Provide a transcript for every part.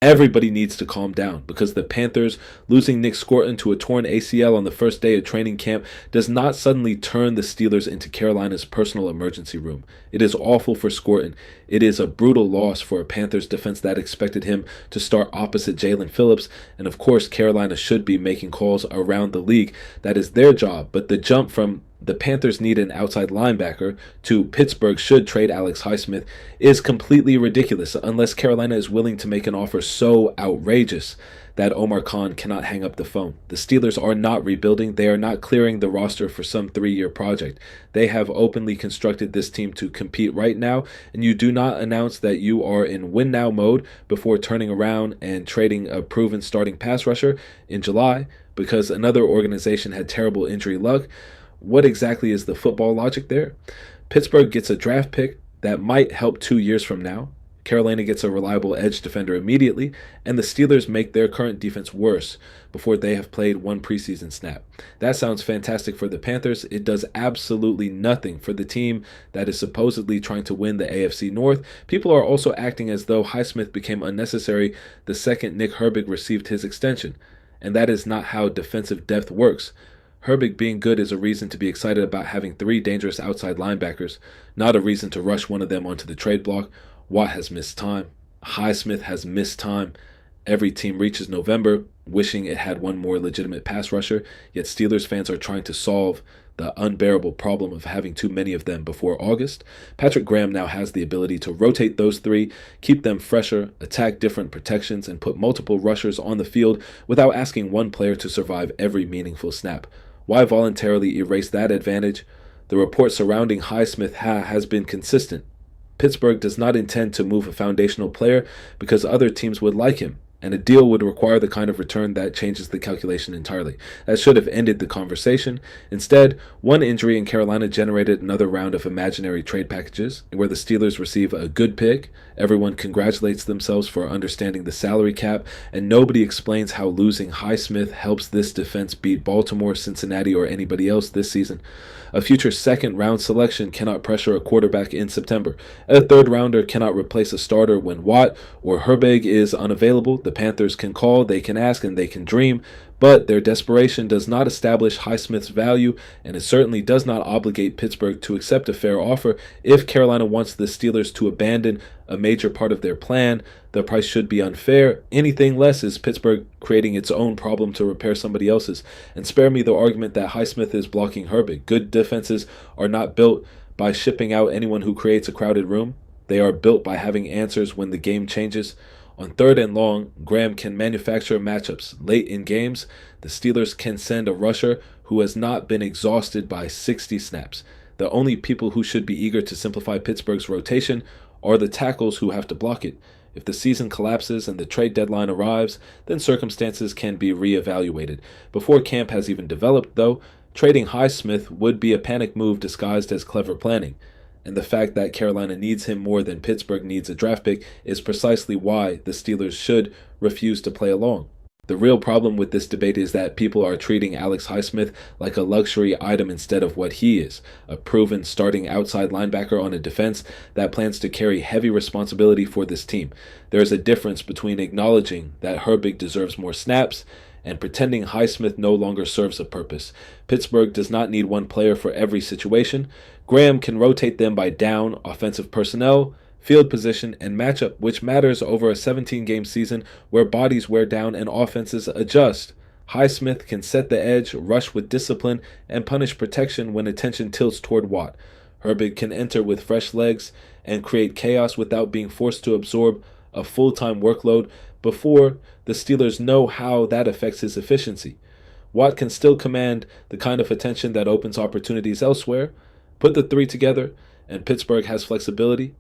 Everybody needs to calm down because the Panthers losing Nick Scorton to a torn ACL on the first day of training camp does not suddenly turn the Steelers into Carolina's personal emergency room. It is awful for Scorton. It is a brutal loss for a Panthers defense that expected him to start opposite Jalen Phillips, and of course Carolina should be making calls around the league. That is their job, but the jump from the Panthers need an outside linebacker to Pittsburgh should trade Alex Highsmith is completely ridiculous unless Carolina is willing to make an offer so outrageous that Omar Khan cannot hang up the phone. The Steelers are not rebuilding. They are not clearing the roster for some 3-year project. They have openly constructed this team to compete right now, and you do not announce that you are in win now mode before turning around and trading a proven starting pass rusher in July because another organization had terrible injury luck. What exactly is the football logic there? Pittsburgh gets a draft pick that might help 2 years from now. Carolina gets a reliable edge defender immediately, and the Steelers make their current defense worse before they have played one preseason snap. That sounds fantastic for the Panthers. It does absolutely nothing for the team that is supposedly trying to win the AFC North. People are also acting as though Highsmith became unnecessary the second Nick Herbig received his extension, and that is not how defensive depth works. Herbig being good is a reason to be excited about having 3 dangerous outside linebackers, not a reason to rush one of them onto the trade block. Watt has missed time. Highsmith has missed time. Every team reaches November wishing it had one more legitimate pass rusher, yet Steelers fans are trying to solve the unbearable problem of having too many of them before August. Patrick Graham now has the ability to rotate those 3, keep them fresher, attack different protections, and put multiple rushers on the field without asking one player to survive every meaningful snap. Why voluntarily erase that advantage? The report surrounding Highsmith has been consistent. Pittsburgh does not intend to move a foundational player because other teams would like him, and a deal would require the kind of return that changes the calculation entirely. That should have ended the conversation. Instead, one injury in Carolina generated another round of imaginary trade packages where the Steelers receive a good pick. Everyone congratulates themselves for understanding the salary cap, and nobody explains how losing Highsmith helps this defense beat Baltimore, Cincinnati, or anybody else this season. A future second-round selection cannot pressure a quarterback in September. A third-rounder cannot replace a starter when Watt or Herbig is unavailable. The Panthers can call, they can ask, and they can dream, but their desperation does not establish Highsmith's value, and it certainly does not obligate Pittsburgh to accept a fair offer. If Carolina wants the Steelers to abandon a major part of their plan, the price should be unfair. Anything less is Pittsburgh creating its own problem to repair somebody else's. And spare me the argument that Highsmith is blocking Herbig. Good defenses are not built by shipping out anyone who creates a crowded room. They are built by having answers when the game changes. On 3rd and long, Graham can manufacture matchups. Late in games, the Steelers can send a rusher who has not been exhausted by 60 snaps. The only people who should be eager to simplify Pittsburgh's rotation are the tackles who have to block it. If the season collapses and the trade deadline arrives, then circumstances can be reevaluated. Before camp has even developed, though, trading Highsmith would be a panic move disguised as clever planning. And the fact that Carolina needs him more than Pittsburgh needs a draft pick is precisely why the Steelers should refuse to play along. The real problem with this debate is that people are treating Alex Highsmith like a luxury item instead of what he is, a proven starting outside linebacker on a defense that plans to carry heavy responsibility for this team. There is a difference between acknowledging that Herbig deserves more snaps and pretending Highsmith no longer serves a purpose. Pittsburgh does not need one player for every situation. Graham can rotate them by down, offensive personnel, field position, and matchup, which matters over a 17-game season where bodies wear down and offenses adjust. Highsmith can set the edge, rush with discipline, and punish protection when attention tilts toward Watt. Herbig can enter with fresh legs and create chaos without being forced to absorb a full-time workload before the Steelers know how that affects his efficiency. Watt can still command the kind of attention that opens opportunities elsewhere. Put the 3 together, and Pittsburgh has flexibility.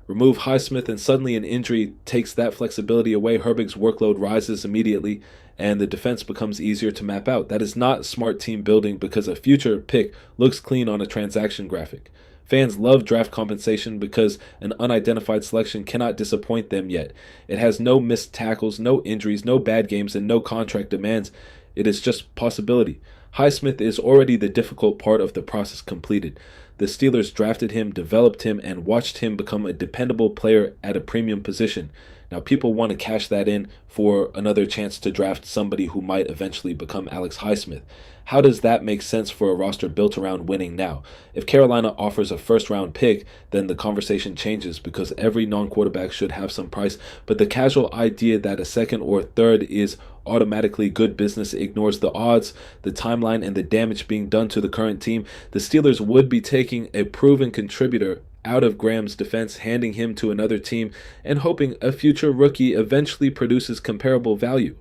Remove Highsmith, and suddenly an injury takes that flexibility away. Herbig's workload rises immediately, and the defense becomes easier to map out. That is not smart team building because a future pick looks clean on a transaction graphic. Fans love draft compensation because an unidentified selection cannot disappoint them yet. It has no missed tackles, no injuries, no bad games, and no contract demands. It is just possibility. Highsmith is already the difficult part of the process completed. The Steelers drafted him, developed him, and watched him become a dependable player at a premium position. Now, people want to cash that in for another chance to draft somebody who might eventually become Alex Highsmith. How does that make sense for a roster built around winning now? If Carolina offers a first-round pick, then the conversation changes because every non-quarterback should have some price, but the casual idea that a second or third is automatically good business ignores the odds, the timeline, and the damage being done to the current team. The Steelers would be taking a proven contributor out of Graham's defense, handing him to another team, and hoping a future rookie eventually produces comparable value.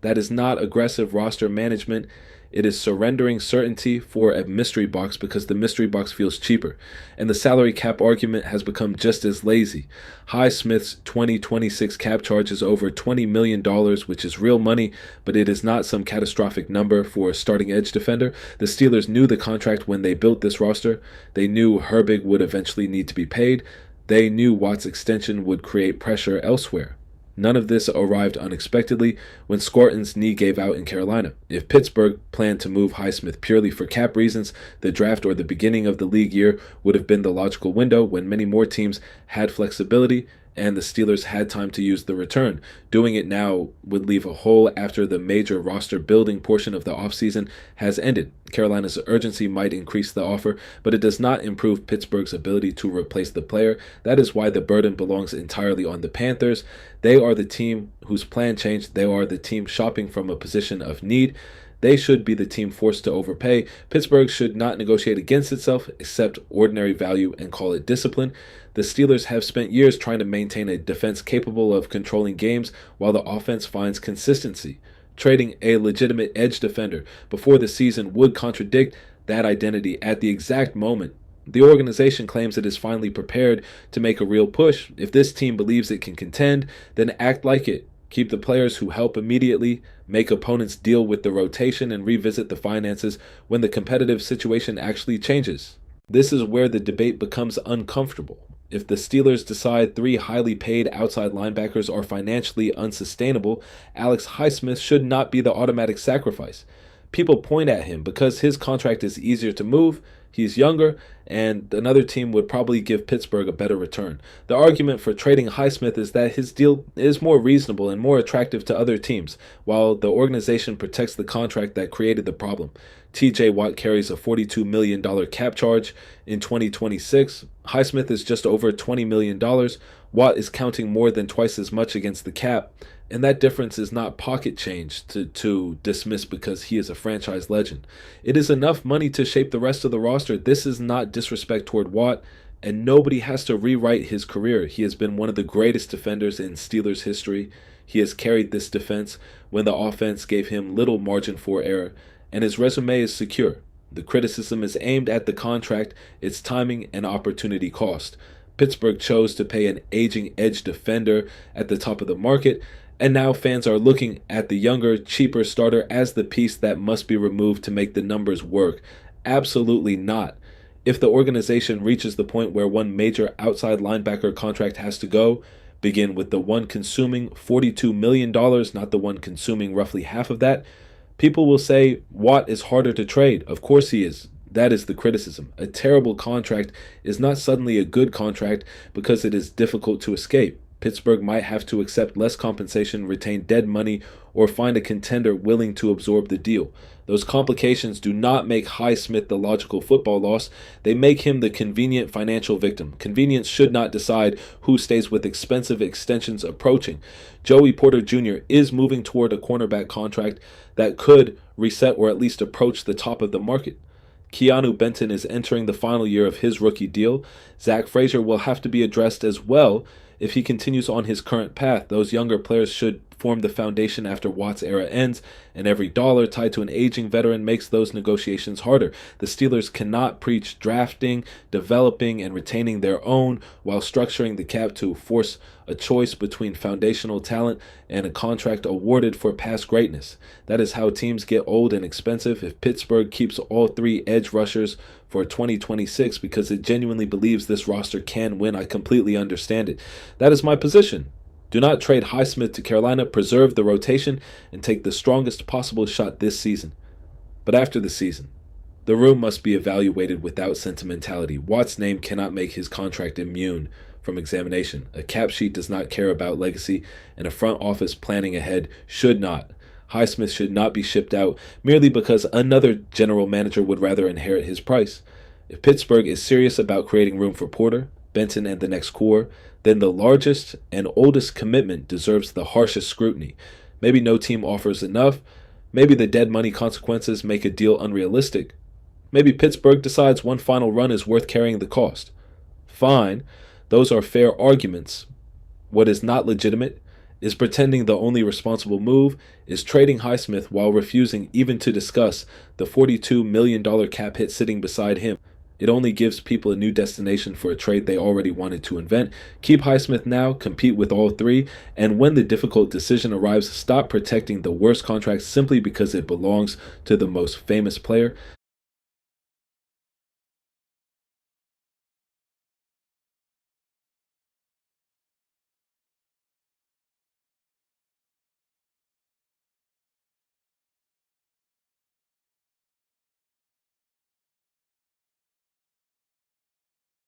That is not aggressive roster management. It is surrendering certainty for a mystery box because the mystery box feels cheaper. And the salary cap argument has become just as lazy. Highsmith's 2026 cap charge is over $20 million, which is real money, but it is not some catastrophic number for a starting edge defender. The Steelers knew the contract when they built this roster. They knew Herbig would eventually need to be paid. They knew Watt's extension would create pressure elsewhere. None of this arrived unexpectedly when Scorton's knee gave out in Carolina. If Pittsburgh planned to move Highsmith purely for cap reasons, the draft or the beginning of the league year would have been the logical window when many more teams had flexibility and the Steelers had time to use the return. Doing it now would leave a hole after the major roster building portion of the offseason has ended. Carolina's urgency might increase the offer, but it does not improve Pittsburgh's ability to replace the player. That is why the burden belongs entirely on the Panthers. They are the team whose plan changed. They are the team shopping from a position of need. They should be the team forced to overpay. Pittsburgh should not negotiate against itself, accept ordinary value, and call it discipline. The Steelers have spent years trying to maintain a defense capable of controlling games while the offense finds consistency. Trading a legitimate edge defender before the season would contradict that identity at the exact moment. The organization claims it is finally prepared to make a real push. If this team believes it can contend, then act like it. Keep the players who help immediately, make opponents deal with the rotation, and revisit the finances when the competitive situation actually changes. This is where the debate becomes uncomfortable. If the Steelers decide 3 highly paid outside linebackers are financially unsustainable, Alex Highsmith should not be the automatic sacrifice. People point at him because his contract is easier to move, he's younger, and another team would probably give Pittsburgh a better return. The argument for trading Highsmith is that his deal is more reasonable and more attractive to other teams, while the organization protects the contract that created the problem. TJ Watt carries a $42 million cap charge in 2026. Highsmith is just over $20 million. Watt is counting more than twice as much against the cap, and that difference is not pocket change to dismiss because he is a franchise legend. It is enough money to shape the rest of the roster. This is not disrespect toward Watt, and nobody has to rewrite his career. He has been one of the greatest defenders in Steelers history. He has carried this defense when the offense gave him little margin for error, and his resume is secure. The criticism is aimed at the contract, its timing, and opportunity cost. Pittsburgh chose to pay an aging edge defender at the top of the market, and now fans are looking at the younger, cheaper starter as the piece that must be removed to make the numbers work. Absolutely not. If the organization reaches the point where one major outside linebacker contract has to go, begin with the one consuming $42 million, not the one consuming roughly half of that, people will say Watt is harder to trade. Of course he is. That is the criticism. A terrible contract is not suddenly a good contract because it is difficult to escape. Pittsburgh might have to accept less compensation, retain dead money, or find a contender willing to absorb the deal. Those complications do not make Highsmith the logical football loss. They make him the convenient financial victim. Convenience should not decide who stays with expensive extensions approaching. Joey Porter Jr. is moving toward a cornerback contract that could reset or at least approach the top of the market. Keanu Benton is entering the final year of his rookie deal. Zach Frazier will have to be addressed as well if he continues on his current path. Those younger players should form the foundation after Watt's era ends, and every dollar tied to an aging veteran makes those negotiations harder. The Steelers cannot preach drafting, developing, and retaining their own while structuring the cap to force a choice between foundational talent and a contract awarded for past greatness. That is how teams get old and expensive. If Pittsburgh keeps all 3 edge rushers for 2026 because it genuinely believes this roster can win, I completely understand it. That is my position. Do not trade Highsmith to Carolina, preserve the rotation, and take the strongest possible shot this season. But after the season, the room must be evaluated without sentimentality. Watt's name cannot make his contract immune from examination. A cap sheet does not care about legacy, and a front office planning ahead should not. Highsmith should not be shipped out merely because another general manager would rather inherit his price. If Pittsburgh is serious about creating room for Porter, Benton, and the next core, then the largest and oldest commitment deserves the harshest scrutiny. Maybe no team offers enough. Maybe the dead money consequences make a deal unrealistic. Maybe Pittsburgh decides one final run is worth carrying the cost. Fine, those are fair arguments. What is not legitimate is pretending the only responsible move is trading Highsmith while refusing even to discuss the $42 million cap hit sitting beside him. It only gives people a new destination for a trade they already wanted to invent. Keep Highsmith now, compete with all three, and when the difficult decision arrives, stop protecting the worst contract simply because it belongs to the most famous player.